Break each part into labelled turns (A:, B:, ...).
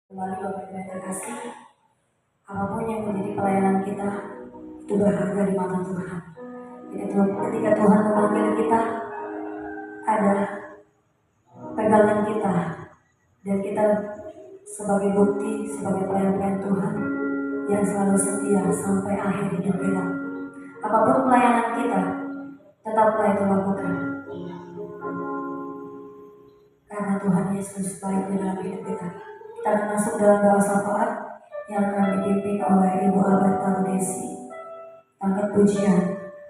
A: Kembali Bapak Ibu yang terkasih, apapun yang menjadi pelayanan kita itu berharga di mata Tuhan. Jadi ketika Tuhan memanggil kita, ada pegangan kita dan kita sebagai bukti, sebagai pelayan-pelayan Tuhan yang selalu setia sampai akhir hidup kita. Apapun pelayanan kita, tetaplah itu lakukan. Karena Tuhan Yesus baik di dalam hidup kita. Kita akan masuk dalam doa syafaat yang akan dipimpin oleh Ibu Alberta Desi. Angkat pujian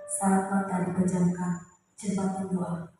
A: saat mata dipejamkan, jembatan doa.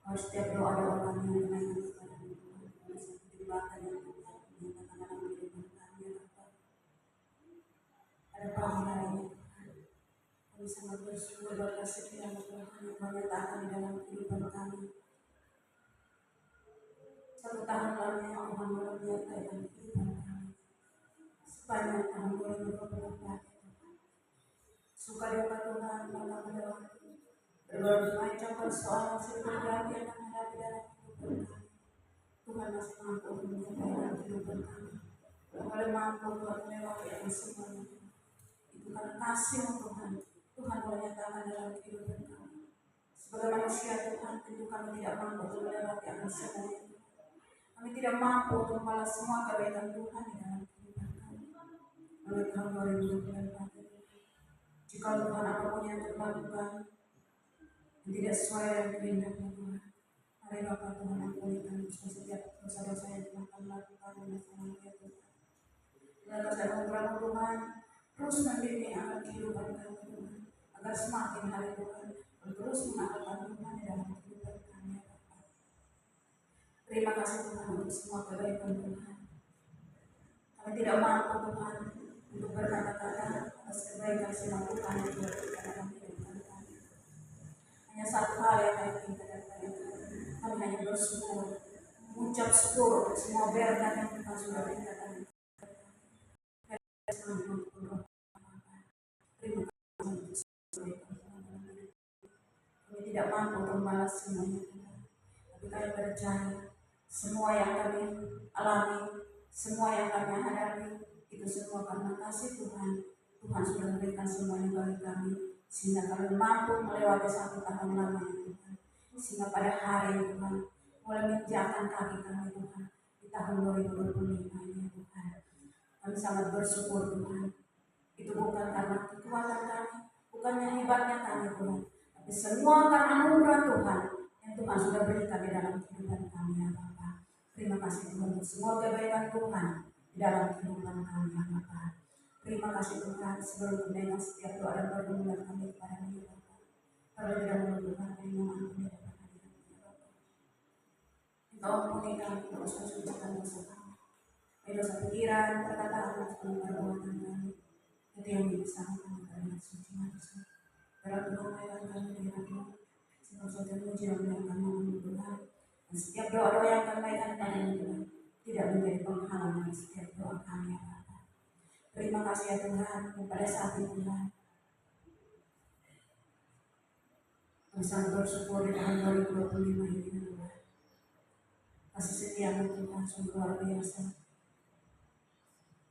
A: Setiap doa-doa kami yang menaikkan kepada Tuhan, bisa jembatan yang Tuhan menyatakan dalam kehidupan kami ya Bapa. Pada pagi hari ini Tuhan, kami sangat bersyukur atas setiap Tuhan yang menyatakan di dalam kehidupan kami. Satu tahun lamanya Tuhan menyertai dalam kehidupan kami. Sepanjang tahun 2024 suka duka Tuhan malam melewati berbagai macam persoalan silih berganti yang menghadapi dalam kehidupan kami. Tuhan masih mampu untuk menyertai dalam kehidupan kami. Tuhan mampu Tuhan melewati yang semuanya. Itu karena kasih Tuhan. Tuhan menyatakan dalam kehidupan kami. Sebagai manusia Tuhan, tentu kami tidak mampu untuk melewati yang semuanya. Kami tidak mampu untuk membalas semua kebaikan Tuhan di dalam kehidupan kami. Oleh tahun 2024 jika Tuhan apapun yang terlakukan yang tidak sesuai dengan kehendaknya Tuhan, mari Bapa Tuhan ampuni kami setiap dosa-dosa yang telah kami lakukan di masa lalu ya Tuhan. Lalu saya mohon Tuhan terus membimbing akan kehidupan kami Tuhan, agar semakin hari Tuhan terus mengamalkan Tuhan di dalam kehidupan kami ya Bapa. Terima kasih Tuhan untuk semua kebaikan Tuhan. Kami tidak mampu Tuhan untuk berkata-kata atas kebaikan semua Tuhan yang Tuhan berikan dalam kehidupan kami. Hanya satu hal yang kami katakan, kami hanya bersyukur, mengucap syukur untuk semua berkat yang Tuhan sudah berikan kami. Terima kasih kami tidak mampu untuk membalas semuanya Tuhan, tapi kami percaya semua yang kami alami, semua yang kami hadapi itu semua karena kasih Tuhan. Tuhan sudah memberikan semuanya bagi kami sehingga kami mampu melewati satu tahun lamanya Tuhan. Sehingga pada hari Tuhan mulai menginjakkan kaki kami Tuhan di tahun 2025 ini Tuhan. Kami sangat bersyukur Tuhan. Itu bukan karena kekuatan kami, bukannya hebatnya kami Tuhan, tapi semua karena anugerah Tuhan yang Tuhan sudah berikan di dalam kehidupan kami ya Bapa. Terima kasih Tuhan untuk semua kebaikan Tuhan di dalam kehidupan kami ya Bapa. Terima kasih Tuhan sebelum mendengar setiap doa dan permohonan kami kepada ya Bapa. Terlebih dahulu Tuhan kami mengampuni dalam hadirat ya Bapa. Engkau ampuni kami dosa sucikan dosa kami. Dosa pikiran, perkataan, dan perbuatan kami. Itu yang bisa kami dengan suci manusia. Dalam Tuhan ayat kami dengan Tuhan. Sebab saja pujian yang kami memenuhi Tuhan. Dan setiap doa-doa yang kami naikkan pada Tuhan tidak menjadi penghalang dari setiap doa kami ya Bapa. Terima kasih ya Tuhan pada saat ini Tuhan. Kami sangat bersyukur di tahun 2025 ini Tuhan. Kasih setia Tuhan sungguh luar biasa.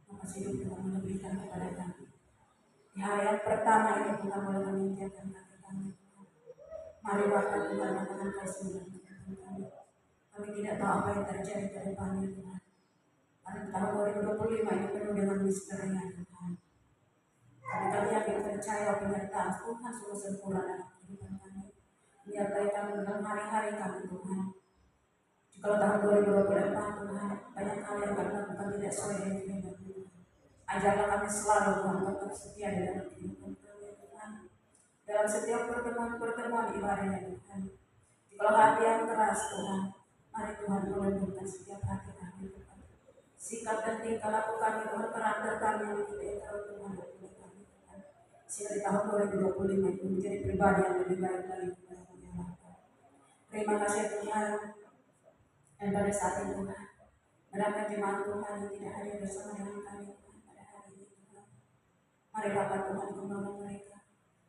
A: Makasih hidup Tuhan memberikan kepada kami. Di hari yang pertama ini Tuhan boleh menginjakkan kaki kami. Mari Bapa Tuhan katakan kasih dan kehidupan kami. Kami tidak tahu apa yang terjadi ke depannya Tuhan. Karena tahun 2025 ini penuh dengan misteri ya Tuhan. Tapi kami yakin percaya penyertaan Tuhan sungguh sempurna dalam kehidupan kami. Menyertai kami dalam hari-hari kami Tuhan. Jika tahun 2024 Tuhan banyak hal yang kami lakukan tidak sesuai dengan kehendak Tuhan. Ajarlah kami selalu Tuhan tetap setia di dalam kehidupan kami Tuhan. Dalam setiap pertemuan ibadahnya Tuhan. Jika hati yang keras Tuhan, mari Tuhan melembutkan setiap hati kami Tuhan. Sikap dan tingkah laku kami Tuhan, karakter kami yang tidak tahu Tuhan dan kami Tuhan. Sehingga di tahun 2025 itu menjadi pribadi yang lebih baik lagi kepada kami Bapa. Terima kasih Tuhan. Dan pada saat itu Tuhan, berapa jemaat Tuhan yang tidak hadir bersama dengan kami Tuhan pada hari ini Tuhan. Mari Bapak Tuhan kembali mereka.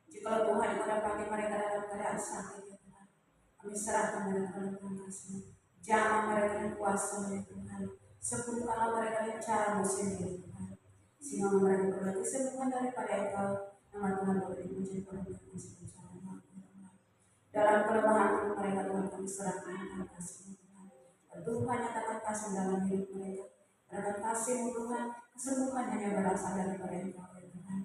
A: Jika Tuhan mendapati mereka dalam keadaan sakit ya Tuhan, kami serahkan mereka dalam kasih. Jamah mereka dengan kuasa ya Tuhan. Sembuhkanlah mereka dengan cara sendiri Tuhan. Sehingga mereka beroleh kesembuhan daripada Engkau. Nama Tuhan boleh dipuji pada Tuhan. Dalam kelemahan mereka Tuhan kami serahkan dengan kasih. Tuhan nyatakan kasih dalam hidup mereka. Berikan kasih Tuhan, kesembuhan hanya berasal daripada Engkau ya Tuhan.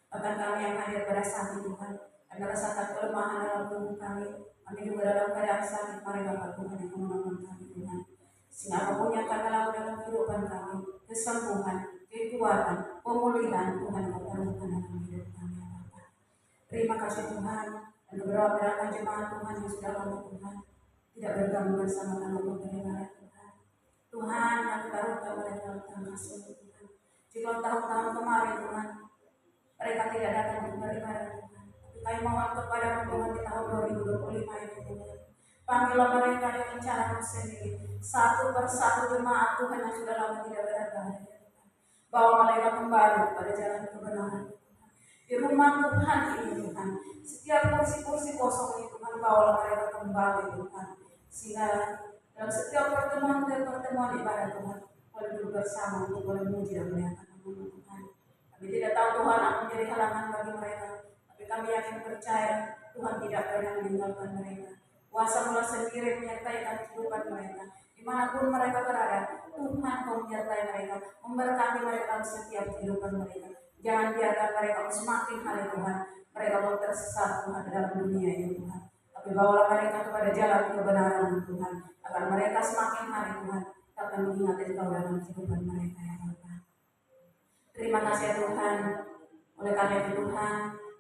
A: Bahkan kami yang hadir pada saat ini Tuhan, dan merasakan kelemahan dalam tubuh kami. Kami juga dalam keadaan sakit, mari Bapak Tuhan yang menolong kami Tuhan. Sehingga apapun yang kami lakukan dalam kehidupan kami, kesembuhan, kekuatan, pemulihan Tuhan kau perlukan dalam hidup kami ya Bapak. Terima kasih Tuhan, dan beberapa jemaat Tuhan yang sudah lama Tuhan tidak bergabung bersama kami beribadah Tuhan. Tuhan, kami taruhkan mereka dalam kasih Tuhan. Jika tahun-tahun kemarin Tuhan, mereka tidak datang untuk beribadah Tuhan. Tapi kami mohon kepada Tuhan di tahun 2025 ini Tuhan. Panggillah mereka dengan cara sendiri. Satu persatu jemaat Tuhan yang sudah lama tidak beribadah. Bawa mereka kembali pada jalan kebenaran. Di rumah Tuhan ini Tuhan, setiap kursi-kursi kosong ini Tuhan, bawa mereka kembali Tuhan. Sehingga dalam setiap pertemuan ibadah Tuhan, boleh duduk bersama untuk boleh memuji dan melihat nama Tuhan. Kami tidak tahu Tuhan akan menjadi halangan bagi mereka, tapi kami yakin percaya Tuhan tidak pernah meninggalkan mereka. Kuasa mula sendiri menyertai kehidupan mereka. Dimanapun mereka berada, Tuhan kau menyertai mereka, memberkati mereka dalam setiap kehidupan mereka. Jangan biarkan mereka semakin hari Tuhan, mereka mau tersesat Tuhan dalam dunia ini Tuhan. Tapi bawalah mereka kepada jalan kebenaran Tuhan, agar mereka semakin hari Tuhan dapat mengingat Engkau dalam kehidupan mereka ya Bapa. Terima kasih ya Tuhan, oleh karena itu Tuhan,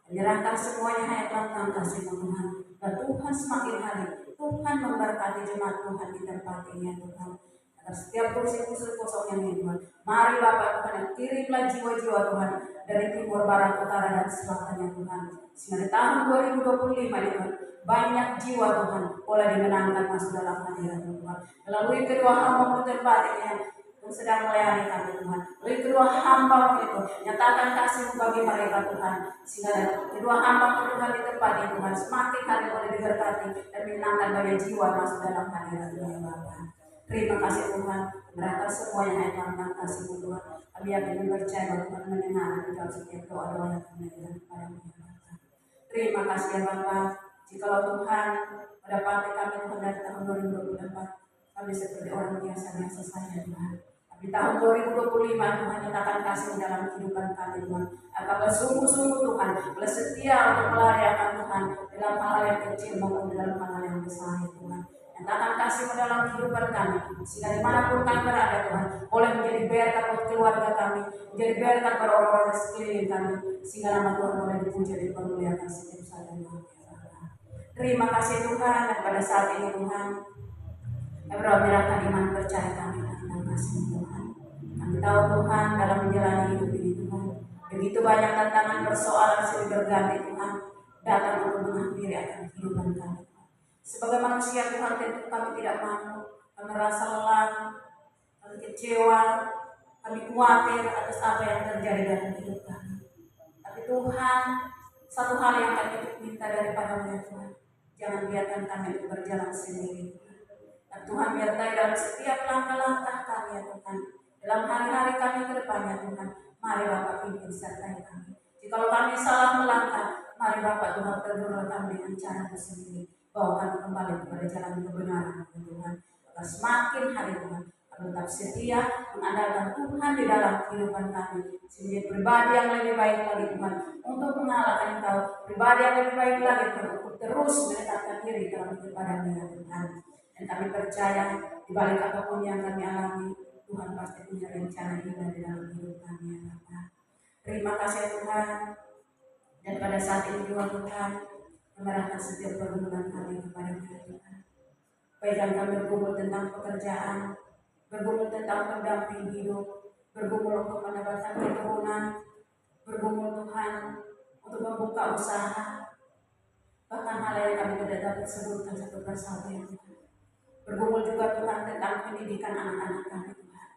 A: menyerahkan semuanya hanya dalam tangan kasih Tuhan. Dan Tuhan semakin hari, Tuhan memberkati jemaat Tuhan di tempat ini ya Tuhan. Atas setiap kursi-kursi kosong yang Tuhan, mari Bapak Tuhan, kirimlah jiwa-jiwa Tuhan dari timur, barat, utara, dan selatan ya Tuhan. Sehingga di tahun 2025 ya Tuhan, banyak jiwa Tuhan boleh dimenangkan masuk dalam hadirat Tuhan. Melalui kedua hamba tempat ini yang sedang melayani kami Tuhan. Melalui kedua hamba itu, nyatakan kasih bagi mereka Tuhan. Sehingga kedua hamba Tuhan di tempat ini Tuhan, semakin hari boleh diberkati dan menyenangkan banyak jiwa masuk dalam hadirat Tuhan Bapa. Terima kasih Tuhan, mereka semua yang hanya kasih Tuhan. Kami yakin percaya Tuhan mendengar dalam setiap doa-doa yang kami berikan kepada Tuhan. Terima kasih ya Bapak. Jikalau Tuhan mendapati kami Tuhan dari tahun 2024, kami seperti orang biasa-biasa saja Tuhan. Tapi tahun 2025 Tuhan nyatakan kasih dalam kehidupan kami Tuhan. Agar bersungguh-sungguh Tuhan, bersetia untuk melayani Tuhan dalam hal yang kecil maupun dalam hal yang besar Tuhan. Nyatakan kasih dalam kehidupan kami, sehingga dimanapun kami berada Tuhan, boleh menjadi berkat buat keluarga kami, menjadi berkat pada orang-orang di sekeliling kami, sehingga nama Tuhan boleh dipuji dan dipermuliakan setiap saat dan waktu. Terima kasih Tuhan, dan pada saat ini Tuhan, kami menyerahkan iman percaya kami dalam kasih Tuhan. Kami tahu Tuhan dalam menjalani hidup ini Tuhan, begitu banyak tantangan persoalan silih berganti Tuhan, datang untuk menghampiri akan kehidupan kami. Sebagai manusia Tuhan tentu kami tidak mampu, kami merasa lelah, kami kecewa, kami khawatir atas apa yang terjadi dalam hidup kami. Tapi Tuhan, satu hal yang kami minta daripada Tuhan, jangan biarkan kami berjalan sendiri. Dan Tuhan menyertai dalam setiap langkah-langkah kami ya Tuhan. Dalam hari-hari kami ke depannya Tuhan, mari Bapak pimpin sertai kami. Jikalau kami salah melangkah, mari Bapak Tuhan tegurlah kami dengan cara sendiri. Bawa kami kembali kepada jalan kebenaran Tuhan. Agar semakin hari Tuhan, kami tetap setia mengandalkan Tuhan di dalam kehidupan kami. Sehingga pribadi yang lebih baik lagi Tuhan, untuk mengalahkan Engkau. Pribadi yang lebih baik lagi Tuhan, untuk terus mendekatkan diri dalam kepada Tuhan. Dan kami percaya di balik apapun yang kami alami, Tuhan pasti punya rencana indah di dalam hidup kami ya Bapak. Terima kasih Tuhan. Dan pada saat ini juga Tuhan, menyerahkan setiap pergumulan kami kepada Tuhan. Baik yang kami bergumul tentang pekerjaan, bergumul tentang pendamping hidup, bergumul untuk mendapatkan keturunan, bergumul Tuhan untuk membuka usaha, bahkan hal yang kami tidak dapat sebutkan satu persatu ya Tuhan. Bergumul juga Tuhan tentang pendidikan anak-anak kami Tuhan.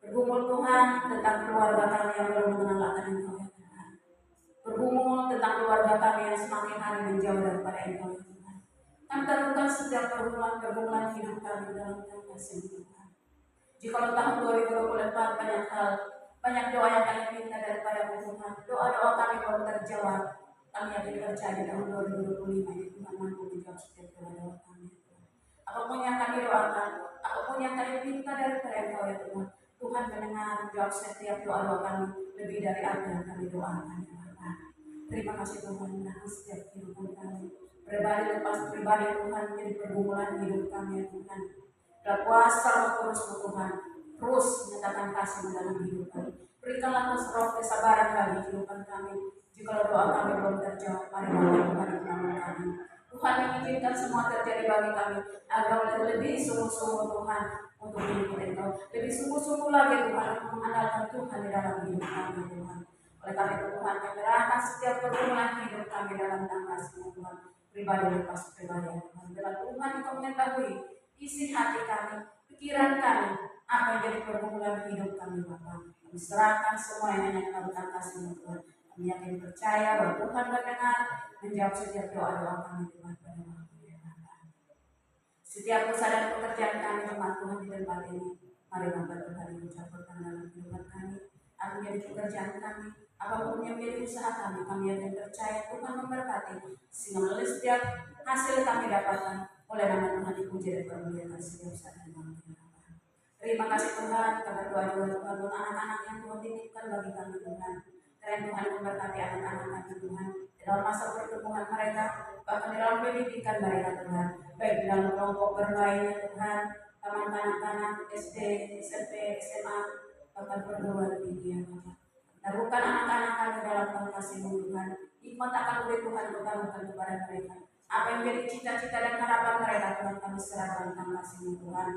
A: Bergumul Tuhan tentang keluarga kami yang belum mengenal akan Engkau ya Tuhan. Bergumul tentang keluarga kami yang semakin hari menjauh daripada Engkau ya Tuhan. Kami temukan setiap pergumulan hidup kami dalam kasih Tuhan. Jika tahun 2024 banyak doa yang kami minta daripada Tuhan. Doa-doa kami belum terjawab. Kami yakin percaya di tahun 2025 ini Tuhan mampu menjawab setiap doa-doa kami. Apapun yang kami doakan, apapun yang kami minta daripada Engkau ya Tuhan, Tuhan mendengar menjawab setiap doa-doa kami lebih dari apa yang kami doakan ya Bapak. Terima kasih Tuhan dalam setiap kehidupan kami. Pribadi lepas pribadi Tuhan menjadi pergumulan hidup kami ya Tuhan. Dan kuasa terus Tuhan, terus menyatakan kasih dalam hidup kami. Berikanlah roh kesabaran bagi kehidupan kami. Jika doa kami belum terjawab, mari Tuhan kami. Tuhan mengizinkan semua terjadi bagi kami agar lebih sungguh-sungguh Tuhan untuk hidup Engkau, lebih sungguh-sungguh lagi Tuhan untuk mengandalkan Tuhan di dalam hidup kami Tuhan. Oleh karena itu Tuhan, kami serahkan setiap pergumulan hidup kami dalam tangan kasih Tuhan, pribadi lepas pribadi Tuhan. Bila Tuhan Engkau mengetahui isi hati kami, pikiran kami, apa yang jadi pergumulan hidup kami Bapa. Kami serahkan semua yang hanya dalam tangan kasih Tuhan. Kami yakin percaya bahwa Tuhan mendengar, menjawab setiap doa-doa kami Tuhan pada waktu yang akan. Setiap usaha dan pekerjaan kami jemaat Tuhan di tempat ini, mari Bapak Tuhan yang mencampurkan dalam kehidupan kami, apa menjadi pekerjaan kami, apapun yang menjadi usaha kami yakin percaya Tuhan memberkati, sehingga melalui setiap hasil kami dapatkan oleh nama Tuhan dipuji dan bermuliakan setiap saat dan waktu. Terima kasih Tuhan, kita berdoa juga Tuhan untuk anak-anak yang Tuhan titipkan bagi kami Tuhan. Karena Tuhan memberkati anak-anak kami Tuhan dalam masa pertumbuhan mereka, bahkan dalam pendidikan mereka Tuhan, baik dalam kelompok bermainnya Tuhan, taman kanak-kanak, SD, SMP, SMA, bahkan perguruan tinggi ya Bapak. Taruhkan anak-anak kami dalam kasih-Mu Tuhan, hikmat akan oleh Tuhan bertaruhkan kepada mereka. Apa yang menjadi cita-cita dan harapan mereka Tuhan kami serahkan dalam kasih-Mu Tuhan.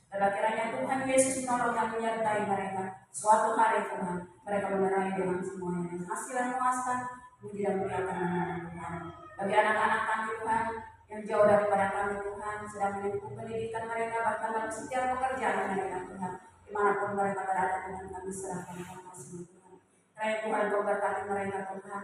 A: Dan kiranya Tuhan Yesus menolong dan menyertai mereka. Suatu hari Tuhan, mereka menerai dengan semuanya dan hasil yang memuaskan, puji dan muliakan nama Tuhan. Bagi anak-anak kami Tuhan yang jauh daripada kami Tuhan, sedang menempuh pendidikan mereka, bahkan dalam setiap pekerjaan mereka Tuhan, dimanapun mereka berada Tuhan, kami serahkan dalam kasih Tuhan. Kiranya Tuhan Kau berkati mereka Tuhan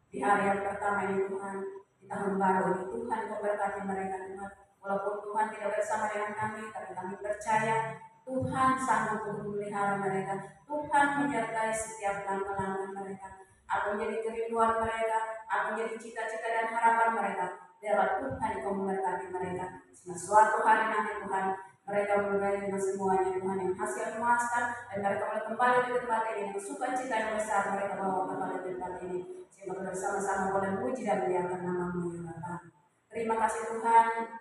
A: di hari yang pertama ini Tuhan, di tahun baru ini Tuhan Kau berkati mereka Tuhan. Walaupun Tuhan tidak bersama dengan kami, tapi kami percaya Tuhan sanggup untuk memelihara mereka. Tuhan menyertai setiap langkah-langkah mereka. Apa menjadi kerinduan mereka, apa menjadi cita-cita dan harapan mereka. Biarlah Tuhan Kau memberkati mereka. Sehingga suatu hari nanti Tuhan, mereka mulai dengan semuanya Tuhan yang hasil memuaskan, dan mereka boleh kembali di tempat ini dengan sukacita yang besar mereka bawa kembali di tempat ini. Sehingga bersama-sama boleh puji dan muliakan nama-Mu ya Bapa. Terima kasih Tuhan.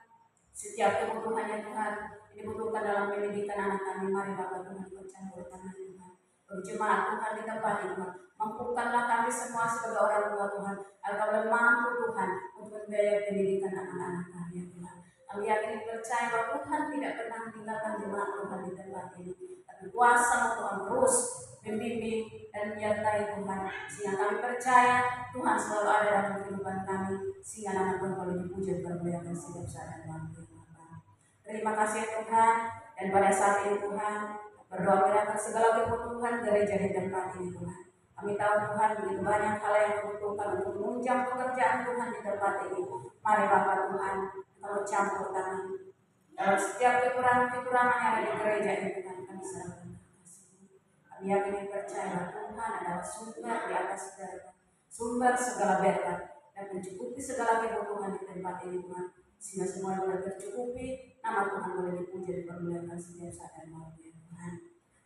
A: Setiap kebutuhannya Tuhan dibutuhkan dalam pendidikan anak kami, mari Bapak Tuhan bercampur tangan Tuhan. Berjemaat Tuhan di tempat ini Tuhan, mampukanlah kami semua sebagai orang tua Tuhan, agar boleh mampu Tuhan untuk membiayai pendidikan anak-anak kami ya Tuhan. Kami yakin percaya bahwa Tuhan tidak pernah meninggalkan jemaat Tuhan di tempat ini, tapi kuasa Tuhan terus membimbing dan menyertai Tuhan, sehingga kami percaya Tuhan selalu ada dalam kehidupan kami, sehingga nama Tuhan boleh dipuji dan bermuliakan setiap saat dan waktu. Terima kasih Tuhan, dan pada saat ini Tuhan berdoa kiranya segala kebutuhan gereja di tempat ini Tuhan. Kami tahu Tuhan begitu banyak hal yang dibutuhkan untuk menunjang pekerjaan Tuhan di tempat ini. Mari Bapak Tuhan, kalau campur tangan dalam setiap kekurangan-kekurangan yang ada di gereja ini Tuhan, kami serahkan. Kami yakin percaya Tuhan adalah sumber di atas segala, sumber segala berkat dan mencukupi segala kebutuhan di tempat ini Tuhan. Sehingga semua boleh tercukupi, nama Tuhan boleh dipuji dan dipermuliakan setiap saat dan waktu Tuhan.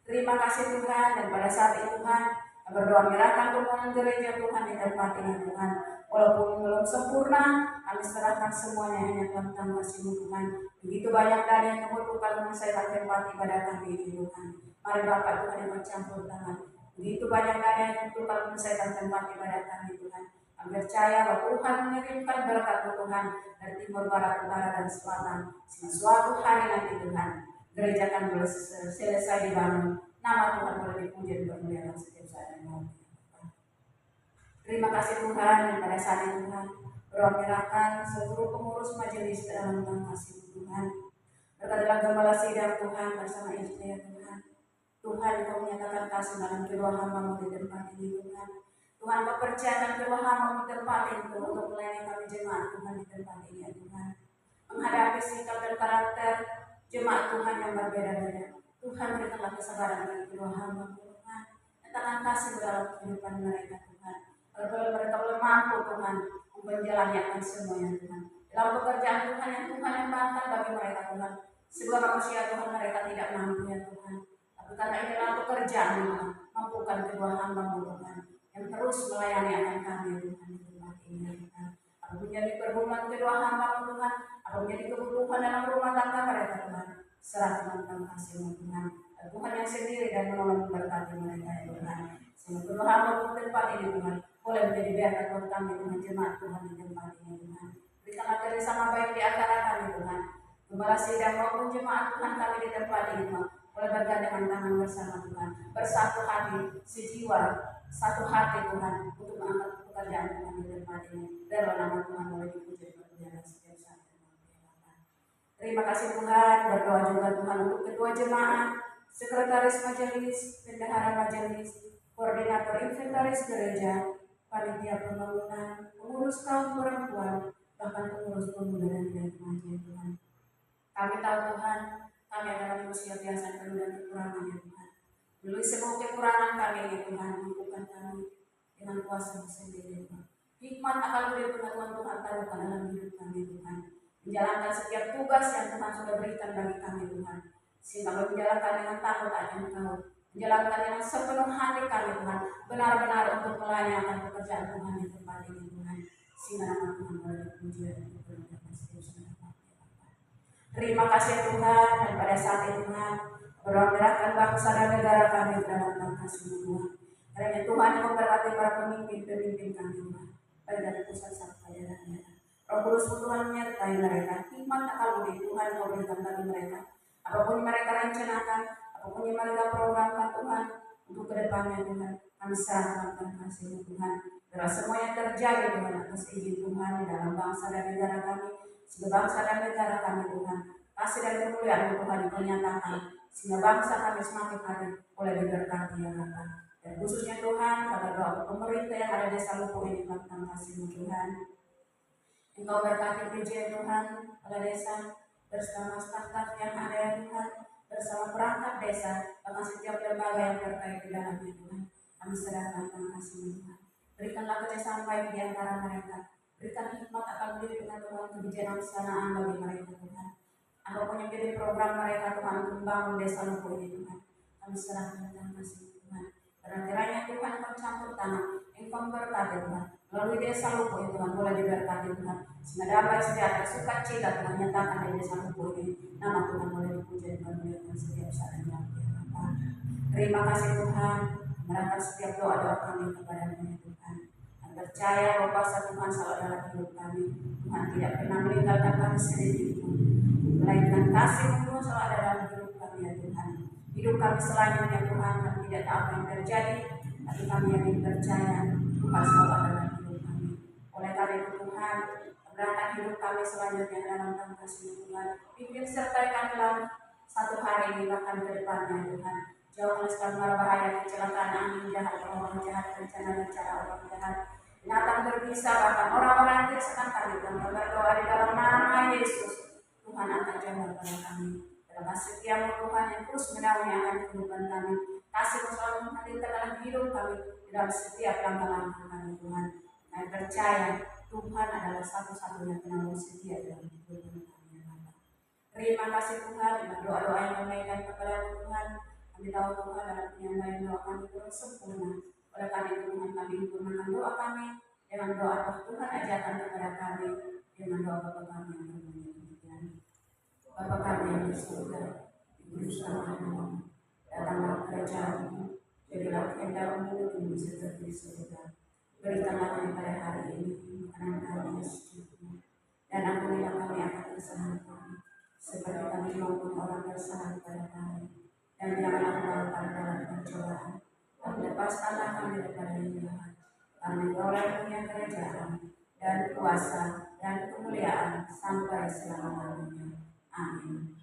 A: Terima kasih Tuhan, dan pada saat itu Tuhan berdoa menyerahkan pembangunan gereja Tuhan di tempat ini Tuhan. Walaupun belum sempurna, kami serahkan semuanya hanya dalam kasih-Mu Tuhan. Begitu banyak dari yang kebutuhan menyelesaikan tempat ibadah kami ini Tuhan. Mari Bapak Tuhan yang bercampur tangan. Begitu banyak dari yang kebutuhan menyelesaikan tempat ibadah kami Tuhan. Kami percaya bahwa Tuhan mengirimkan berkat Tuhan dari timur, barat, utara, dan selatan. Sehingga suatu hari nanti Tuhan, gereja akan boleh selesai dibangun. Nama Tuhan boleh dipuji dan bermuliakan setiap saat dan waktu. Terima kasih Tuhan, dan pada saat ini Tuhan berdoa menyerahkan seluruh pengurus majelis dalam kasih Tuhan. Berkatilah gembala sidang Tuhan bersama istri ya Tuhan. Tuhan Kau menyatakan kasih dalam kedua hamba-Mu di tempat ini Tuhan. Tuhan Kau percayakan kedua hamba-Mu di tempat ini untuk melayani kami jemaat Tuhan di tempat ini ya Tuhan. Menghadapi sikap dan karakter jemaat Tuhan yang berbeda-beda. Tuhan berikanlah kesabaran bagi kedua hamba-Mu Tuhan. Nyatakan kasih dalam kehidupan mereka Tuhan. Agar mereka boleh mampu Tuhan menjalani akan semuanya Tuhan. Dalam pekerjaan Tuhan yang bangkan bagi mereka Tuhan. Sebuah manusia Tuhan mereka tidak mampu ya Tuhan. Tapi karena ini adalah pekerjaan Tuhan, mampukan kedua hamba-Mu Tuhan yang terus melayani akan kami Tuhan di tempat ini Tuhan. Apa menjadi pergumulan kedua hamba-Mu Tuhan, apa menjadi kebutuhan dalam rumah tangga mereka Tuhan, serahkan dalam kasih-Mu Tuhan. Tuhan yang sendiri dan menolong memberkati mereka ya Tuhan. Sehingga kedua hamba-Mu tempat ini Tuhan boleh menjadi berkat buat kami Tuhan, jemaat Tuhan di tempat ini Tuhan. Berikanlah kerjasama baik di antara kami Tuhan. Gembala sidang maupun jemaat Tuhan kami di tempat ini Tuhan. Boleh bergandengan tangan bersama Tuhan. Bersatu hati, sejiwa, satu hati Tuhan. Untuk mengangkat pekerjaan Tuhan di tempat ini. Dalam nama Tuhan boleh dipuji dan setiap saat. Terima kasih Tuhan. Berdoa juga Tuhan untuk ketua jemaat, sekretaris majelis, bendahara majelis, koordinator inventaris gereja, panitia pembangunan, pengurus kaum perempuan, bahkan pengurus pemuda dan remaja Tuhan. Kami tahu Tuhan, kami adalah manusia biasa penuh dan kekurangan ya Tuhan. Melalui semua kekurangan kami ya Tuhan, mampukan kami dengan kuasa sendiri Tuhan. Hikmat akal budi pengetahuan Tuhan taruhkan dalam hidup kami Tuhan. Menjalankan setiap tugas yang Tuhan sudah berikan bagi kami Tuhan. Sehingga kami menjalankan dengan takut akan Engkau. Menjalankan dengan sepenuh hati kami Tuhan. Benar-benar untuk melayani pekerjaan Tuhan di tempat ini Tuhan. Sehingga nama Tuhan boleh dipuji dan diperlukan seterusnya. Terima kasih Tuhan, dan pada saat itu Tuhan berdoa bangsa dan negara kami dalam kasih Tuhan. Karena Tuhan yang memberkati para pemimpin-pemimpin kami Tuhan, baik dari pusat sampai daerah. Roh Kudus Tuhan menyertai mereka, hikmat akal budi Tuhan yang memberikan bagi mereka. Apapun yang mereka rencanakan, apapun yang mereka programkan Tuhan untuk kedepannya Tuhan, kami serahkan kasih Tuhan. Biarlah semua yang terjadi Tuhan atas izin Tuhan di dalam bangsa dan negara kami, sebangsa dan negara kami Tuhan. Kasih dan kemuliaan Tuhan dinyatakan, sehingga bangsa kami semakin hari oleh diberkati ya Bapa. Dan khususnya Tuhan, pada doa pemerintah yang ada di desa Lupu ini, Tuhan kasih Tuhan. Engkau berkati PJ Tuhan, kepala desa, bersama staf-staf yang ada ya Tuhan, bersama perangkat desa, bahkan setiap lembaga yang terkait di dalamnya Tuhan. Kami serahkan kasih Tuhan. Berikanlah kerjasama baik di antara mereka. Berikan hikmat akan beri dengan Tuhan kebijakan kesanaan bagi mereka Tuhan. Apapun yang jadi program mereka Tuhan untuk membangun desa Lupu ini Tuhan. Kami serahkan kasih Tuhan. Karena kiranya Tuhan Engkau campur tangan, Engkau berkati Tuhan. Melalui desa Lupu ini Tuhan boleh diberkati Tuhan. Sehingga damai sejahtera sukacita Tuhan nyatakan di desa Lupu ini. Nama Tuhan boleh dipuji dan dimuliakan setiap saat dan waktu. Terima kasih Tuhan. Merahkan setiap doa-doa kami kepada-Mu Tuhan. Dan percaya bahwa kuasa Tuhan selalu dalam hidup kami. Tuhan tidak pernah meninggalkan kami sendiri Tuhan. Melainkan kasih-Mu Tuhan selalu ada dalam hidup kami ya Tuhan. Hidup kami selanjutnya Tuhan, kami tidak tahu apa yang terjadi, tapi kami yang percaya Tuhan selalu ada dalam hidup kami. Oleh karena itu Tuhan, berangkat hidup kami selanjutnya dalam kasih Tuhan. Pimpin sertai kami dalam satu hari ini bahkan ke depannya Tuhan. Jauhkan segala mara bahaya, kecelakaan, angin jahat, orang jahat, rencana dan cara orang jahat, binatang berbisa, bahkan orang-orang yang tidak sekan kami Tuhan. Berdoa di dalam nama Yesus, Tuhan akan jaga pada kami. Terima kasih setiamu Tuhan yang terus menaungi akan kehidupan kami. Kasih-Mu selalu menghadirkan dalam hidup kami, dalam setiap langkah-langkah kami Tuhan. Kami percaya Tuhan adalah satu-satunya penanggung setia dalam kehidupan kami. Terima kasih Tuhan, dengan doa-doa yang kami kepada Tuhan. Kami tahu Tuhan dalam penyampaian doa kami kurang sempurna. Oleh karena itu Tuhan kami sempurnakan doa kami dengan doa Tuhan ajarkan kepada kami dengan doa Bapa kami yang bermulia. Bapa kami yang di surga, bersama-sama datanglah kerajaan-Mu, jadilah kehendak-Mu di seperti di surga. Berikanlah kami pada hari ini makanan kami yang secukupnya, dan ampunilah kami akan kesalahan kami, seperti kami maupun orang bersalah kepada kami. Dan janganlah membawa kami dalam pencobaan, tapi lepaskanlah kami daripada yang jahat. Karena Engkau-lah yang punya kerajaan dan kuasa dan kemuliaan sampai selama-lamanya. Amin.